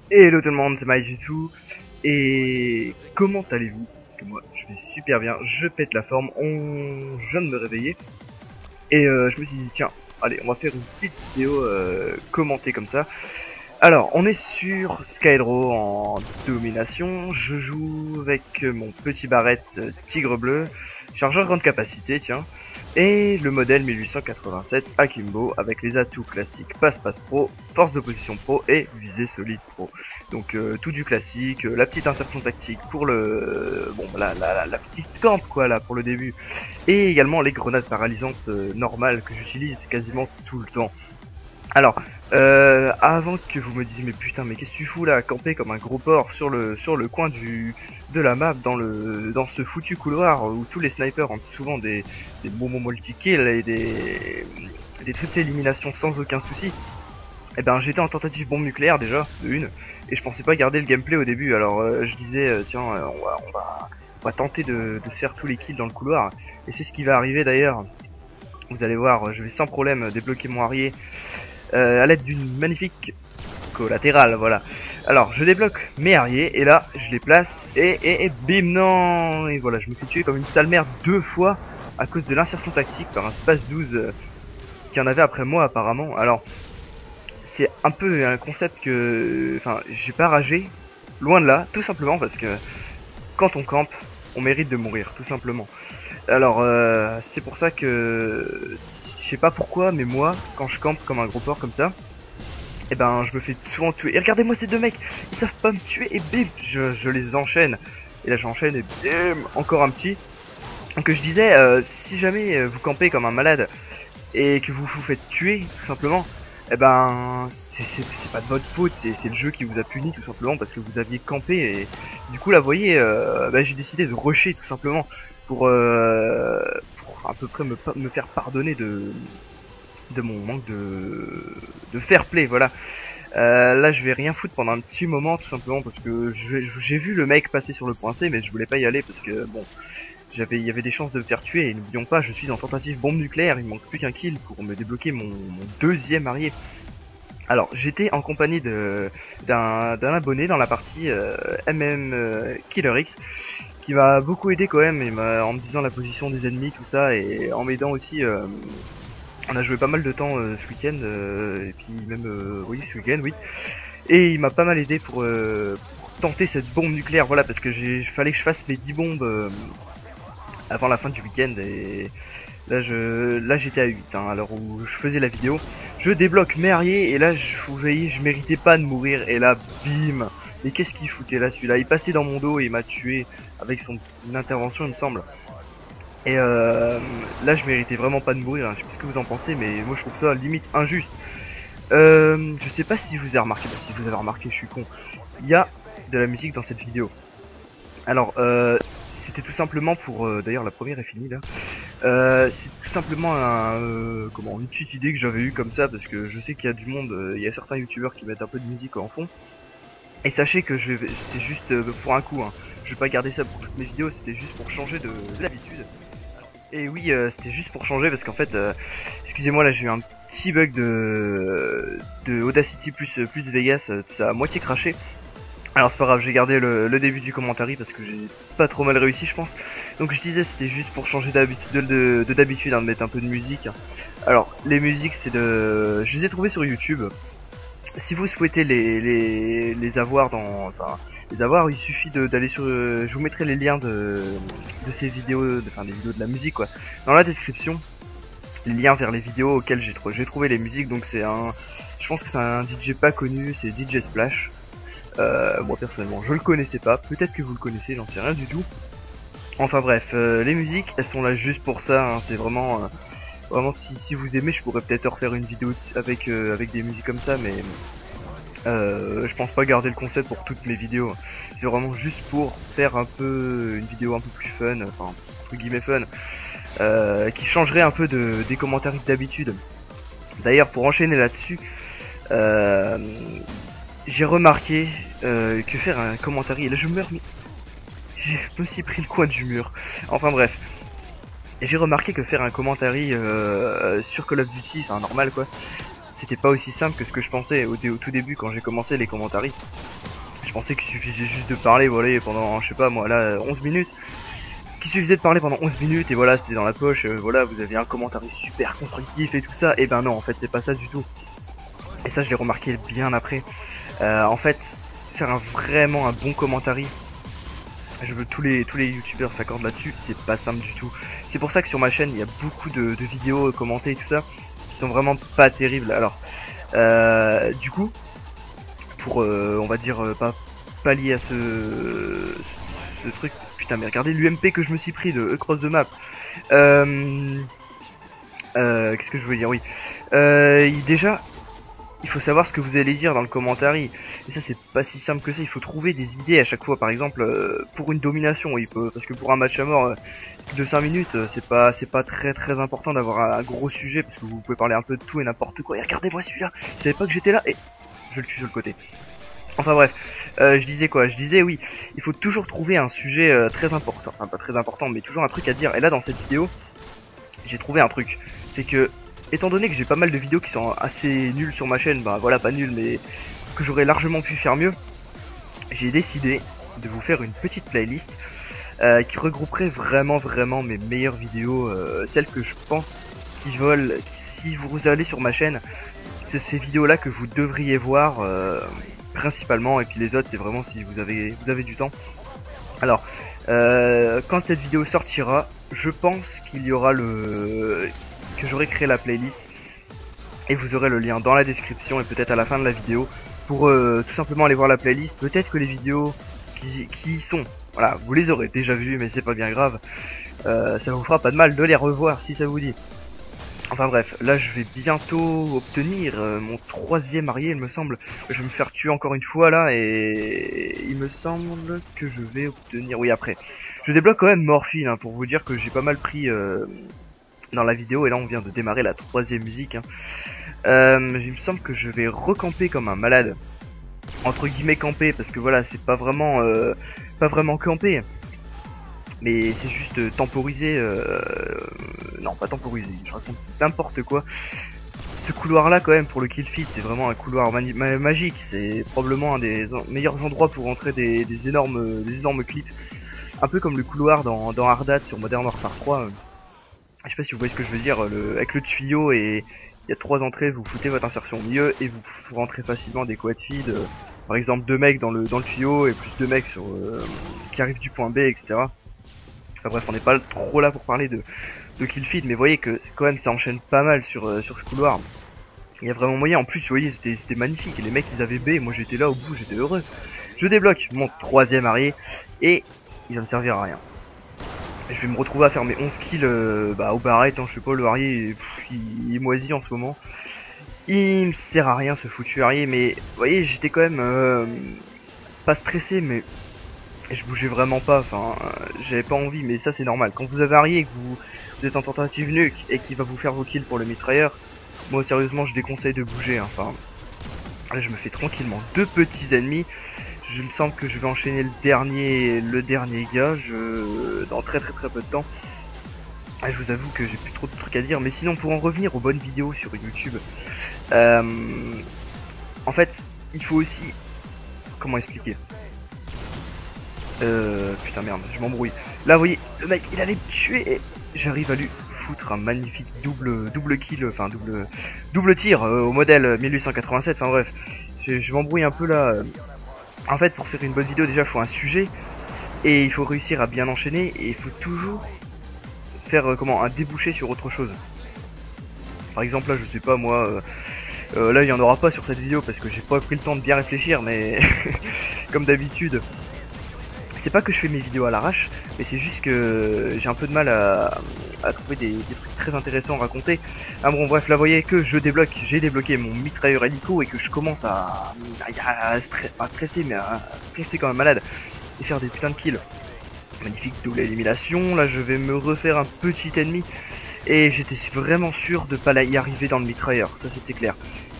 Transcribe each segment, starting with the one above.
Hello tout le monde, c'est MyJutu. Et comment allez-vous? Parce que moi, je vais super bien, je pète la forme, je viens de me réveiller. Et je me suis dit, tiens, allez, on va faire une petite vidéo commentée comme ça. Alors, on est sur Skydraw en domination. Je joue avec mon petit barrette tigre bleu, chargeur grande capacité, tiens, et le modèle 1887 Akimbo avec les atouts classiques passe-passe pro, force d'opposition pro et visée solide pro. Donc tout du classique, la petite insertion tactique pour le bon la petite camp quoi là pour le début, et également les grenades paralysantes normales que j'utilise quasiment tout le temps. Alors, avant que vous me disiez mais putain mais qu'est-ce que tu fous là, camper comme un gros porc sur le coin de la map dans ce foutu couloir où tous les snipers ont souvent des bons multi-kills et des triples éliminations sans aucun souci. Et ben j'étais en tentative bombe nucléaire déjà, de une, et je pensais pas garder le gameplay au début, alors je disais tiens on va tenter de se faire tous les kills dans le couloir, et c'est ce qui va arriver d'ailleurs. Vous allez voir, je vais sans problème débloquer mon Harrier à l'aide d'une magnifique collatérale, voilà. Alors, je débloque mes Harriers, et là, je les place, et bim, non. Et voilà, je me fais tuer comme une sale merde 2 fois, à cause de l'insertion tactique par un Space 12 qui en avait après moi, apparemment. Alors, c'est un peu un concept que... Enfin, j'ai pas ragé, loin de là, tout simplement parce que quand on campe, on mérite de mourir, tout simplement. Alors, c'est pour ça que... Je sais pas pourquoi, mais moi, quand je campe comme un gros porc comme ça, et ben je me fais souvent tuer. Et regardez-moi ces deux mecs, ils savent pas me tuer et bim, je les enchaîne. Et là j'enchaîne et bim, encore un petit. Donc je disais, si jamais vous campez comme un malade et que vous vous faites tuer tout simplement, et ben c'est pas de votre faute, c'est le jeu qui vous a puni tout simplement parce que vous aviez campé. Et du coup là vous voyez, bah, j'ai décidé de rusher tout simplement pour à peu près me faire pardonner de mon manque de fair play, voilà. Là je vais rien foutre pendant un petit moment tout simplement parce que j'ai vu le mec passer sur le point C, mais je voulais pas y aller parce que bon, il y avait des chances de me faire tuer, et n'oublions pas, je suis en tentative bombe nucléaire, il me manque plus qu'un kill pour me débloquer mon deuxième Harrier. Alors j'étais en compagnie d'un abonné dans la partie Killer X, qui m'a beaucoup aidé quand même, en me disant la position des ennemis, tout ça, et en m'aidant aussi. On a joué pas mal de temps ce week-end, et puis même oui ce week-end, oui. Et il m'a pas mal aidé pour tenter cette bombe nucléaire, voilà, parce que fallait que je fasse mes 10 bombes avant la fin du week-end, et là j'étais à 8 hein, à l'heure où je faisais la vidéo. Je débloque mes Harriers, et là vous voyez, je méritais pas de mourir, et là bim. Mais qu'est-ce qu'il foutait là, celui-là? Il passait dans mon dos et il m'a tué avec son intervention, il me semble. Et là je méritais vraiment pas de mourir, hein. Je sais pas ce que vous en pensez, mais moi je trouve ça limite injuste. Je sais pas si vous avez remarqué, si vous avez remarqué, je suis con. Il y a de la musique dans cette vidéo. Alors c'était tout simplement pour... D'ailleurs la première est finie là. C'est tout simplement une petite idée que j'avais eue comme ça, parce que je sais qu'il y a du monde, il y a certains youtubeurs qui mettent un peu de musique en fond. Et sachez que c'est juste pour un coup, hein. Je vais pas garder ça pour toutes mes vidéos, c'était juste pour changer de l'habitude. Et oui, c'était juste pour changer parce qu'en fait, excusez-moi, là j'ai eu un petit bug de Audacity plus Vegas, ça a moitié craché. Alors c'est pas grave, j'ai gardé le début du commentaire parce que j'ai pas trop mal réussi, je pense. Donc je disais, c'était juste pour changer d'habitude, d'habitude, hein, de mettre un peu de musique. Alors les musiques, je les ai trouvées sur YouTube. Si vous souhaitez les avoir les avoir, il suffit d'aller sur, je vous mettrai les liens de ces vidéos, des vidéos de la musique quoi, dans la description, les liens vers les vidéos auxquelles j'ai trouvé les musiques. Donc je pense que c'est un DJ pas connu, c'est DJ Splash. Moi personnellement je le connaissais pas, peut-être que vous le connaissez, j'en sais rien du tout. Enfin bref, les musiques elles sont là juste pour ça, hein. C'est vraiment vraiment, si vous aimez, je pourrais peut-être refaire une vidéo avec des musiques comme ça, mais je pense pas garder le concept pour toutes mes vidéos. C'est vraiment juste pour faire un peu une vidéo un peu plus fun, enfin entre guillemets fun, qui changerait un peu des commentaires d'habitude. D'ailleurs, pour enchaîner là-dessus, j'ai remarqué que faire un commentaire, et là je meurs, mais je me suis pris le coin du mur. Enfin bref. Et j'ai remarqué que faire un commentaire sur Call of Duty, enfin normal quoi, c'était pas aussi simple que ce que je pensais au tout début quand j'ai commencé les commentaires. Je pensais qu'il suffisait juste de parler, voilà, pendant, je sais pas moi, là, 11 minutes. Qu'il suffisait de parler pendant 11 minutes et voilà, c'était dans la poche, voilà, vous avez un commentaire super constructif et tout ça. Et ben non, en fait, c'est pas ça du tout. Et ça, je l'ai remarqué bien après. En fait, faire vraiment un bon commentaire, je veux tous les youtubeurs s'accordent là-dessus, c'est pas simple du tout. C'est pour ça que sur ma chaîne, il y a beaucoup de vidéos commentées et tout ça, qui sont vraiment pas terribles. Alors, du coup, pour, on va dire, pas pallier à ce truc, putain, mais regardez l'UMP que je me suis pris de Across the Map. Qu'est-ce que je voulais dire, oui. Déjà, il faut savoir ce que vous allez dire dans le commentaire. Et ça, c'est pas si simple que ça. Il faut trouver des idées à chaque fois. Par exemple, pour une domination, parce que pour un match à mort de 5 minutes, c'est pas très important d'avoir un gros sujet, parce que vous pouvez parler un peu de tout et n'importe quoi. Et regardez-moi celui-là. Vous savez pas que j'étais là et je le tue sur le côté. Enfin bref, je disais quoi? Je disais oui, il faut toujours trouver un sujet très important. Enfin pas très important, mais toujours un truc à dire. Et là, dans cette vidéo, j'ai trouvé un truc. C'est que, étant donné que j'ai pas mal de vidéos qui sont assez nulles sur ma chaîne, bah voilà, pas nulles, mais que j'aurais largement pu faire mieux, j'ai décidé de vous faire une petite playlist qui regrouperait vraiment mes meilleures vidéos, celles que je pense qui volent. Si vous allez sur ma chaîne, c'est ces vidéos là que vous devriez voir principalement, et puis les autres c'est vraiment si vous avez du temps. Alors, quand cette vidéo sortira, je pense qu'il y aura que j'aurai créé la playlist et vous aurez le lien dans la description et peut-être à la fin de la vidéo pour tout simplement aller voir la playlist. Peut-être que les vidéos qui y sont, voilà, vous les aurez déjà vues, mais c'est pas bien grave. Ça vous fera pas de mal de les revoir si ça vous dit. Enfin bref, là je vais bientôt obtenir mon 3e arrière, il me semble. Je vais me faire tuer encore une fois là, et il me semble que je vais obtenir... Oui, après, je débloque quand même Morphine, hein, pour vous dire que j'ai pas mal pris dans la vidéo. Et là on vient de démarrer la 3e musique, hein. Il me semble que je vais recamper comme un malade. Entre guillemets camper, parce que voilà, c'est pas vraiment camper. Mais c'est juste temporiser, non pas temporiser, je raconte n'importe quoi. Ce couloir là quand même pour le kill feed, c'est vraiment un couloir magique, c'est probablement un des meilleurs endroits pour rentrer des énormes clips. Un peu comme le couloir dans Hard sur Modern Warfare 3, je sais pas si vous voyez ce que je veux dire, avec le tuyau, et il y a 3 entrées, vous foutez votre insertion au milieu et vous rentrez facilement des quad feed, par exemple 2 mecs dans le tuyau et plus 2 mecs qui arrivent du point B, etc. Enfin bref, on n'est pas trop là pour parler de kill feed, mais vous voyez que quand même ça enchaîne pas mal sur ce couloir. Il y a vraiment moyen, en plus vous voyez c'était magnifique, les mecs ils avaient B, et moi j'étais là au bout, j'étais heureux. Je débloque mon 3e arrière et il va me servir à rien. Je vais me retrouver à faire mes 11 kills au barrette, hein, je sais pas, le arrière il est moisi en ce moment. Il me sert à rien ce foutu arrière, mais vous voyez j'étais quand même pas stressé, mais je bougeais vraiment pas, enfin j'avais pas envie, mais ça c'est normal. Quand vous avez arrivé et que vous êtes en tentative nuke et qu'il va vous faire vos kills pour le mitrailleur, moi sérieusement je déconseille de bouger, hein. Enfin là je me fais tranquillement 2 petits ennemis. Je me semble que je vais enchaîner le dernier gars dans très peu de temps. Je vous avoue que j'ai plus trop de trucs à dire, mais sinon pour en revenir aux bonnes vidéos sur YouTube, en fait il faut aussi, comment expliquer, putain merde, je m'embrouille. Là vous voyez, le mec il allait me tuer et j'arrive à lui foutre un magnifique double kill, enfin double tir au modèle 1887, enfin bref. Je m'embrouille un peu là. En fait pour faire une bonne vidéo déjà il faut un sujet, et il faut réussir à bien enchaîner, et il faut toujours faire un débouché sur autre chose. Par exemple là je sais pas moi, là il y en aura pas sur cette vidéo parce que j'ai pas pris le temps de bien réfléchir, mais comme d'habitude. C'est pas que je fais mes vidéos à l'arrache, mais c'est juste que j'ai un peu de mal à trouver des trucs très intéressants à raconter. Ah bon bref, là vous voyez que j'ai débloqué mon mitrailleur hélico, et que je commence à stresser, mais à foncer comme un malade et faire des putains de kills. Magnifique double élimination. Là je vais me refaire un petit ennemi, et j'étais vraiment sûr de pas y arriver dans le mitrailleur, ça c'était clair.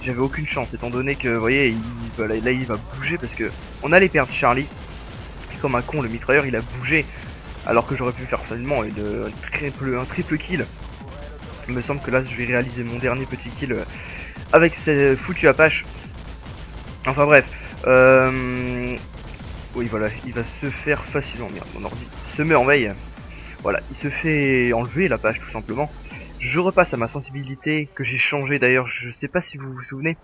J'avais aucune chance étant donné que vous voyez là il va bouger, parce que on allait perdre Charlie. Comme un con, le mitrailleur il a bougé alors que j'aurais pu faire seulement un triple kill. Il me semble que là je vais réaliser mon dernier petit kill avec ces foutus Apaches. Enfin bref, oui voilà, il va se faire facilement, merde, mon ordi se met en veille. Voilà, il se fait enlever l'Apache tout simplement. Je repasse à ma sensibilité, que j'ai changé d'ailleurs, je sais pas si vous vous souvenez.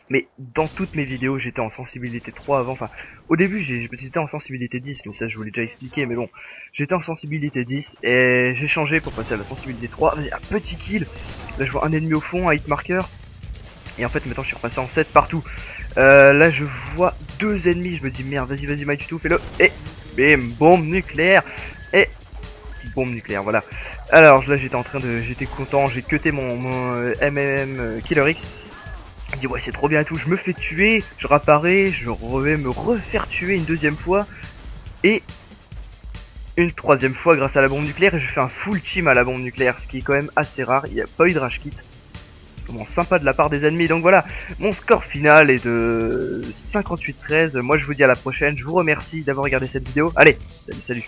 Mais dans toutes mes vidéos, j'étais en sensibilité 3 avant. Enfin, au début, j'étais en sensibilité 10, mais ça, je vous l'ai déjà expliqué. Mais bon, j'étais en sensibilité 10 et j'ai changé pour passer à la sensibilité 3. Vas-y, un petit kill. Là, je vois un ennemi au fond, un hit marker. Et en fait, maintenant, je suis repassé en 7 partout. Là, je vois 2 ennemis. Je me dis, merde, vas-y, Mike, tu fais-le. Et bim, bombe nucléaire. Et bombe nucléaire, voilà. Alors, là, j'étais content. J'ai cuté mon MMM Killer X. Il dit ouais c'est trop bien et tout, je me fais tuer, je réapparais, je vais me refaire tuer une deuxième fois et une troisième fois grâce à la bombe nucléaire et je fais un full team à la bombe nucléaire, ce qui est quand même assez rare, il n'y a pas eu de rage kit. Bon, sympa de la part des ennemis, donc voilà, mon score final est de 58-13, moi je vous dis à la prochaine, je vous remercie d'avoir regardé cette vidéo, allez, salut.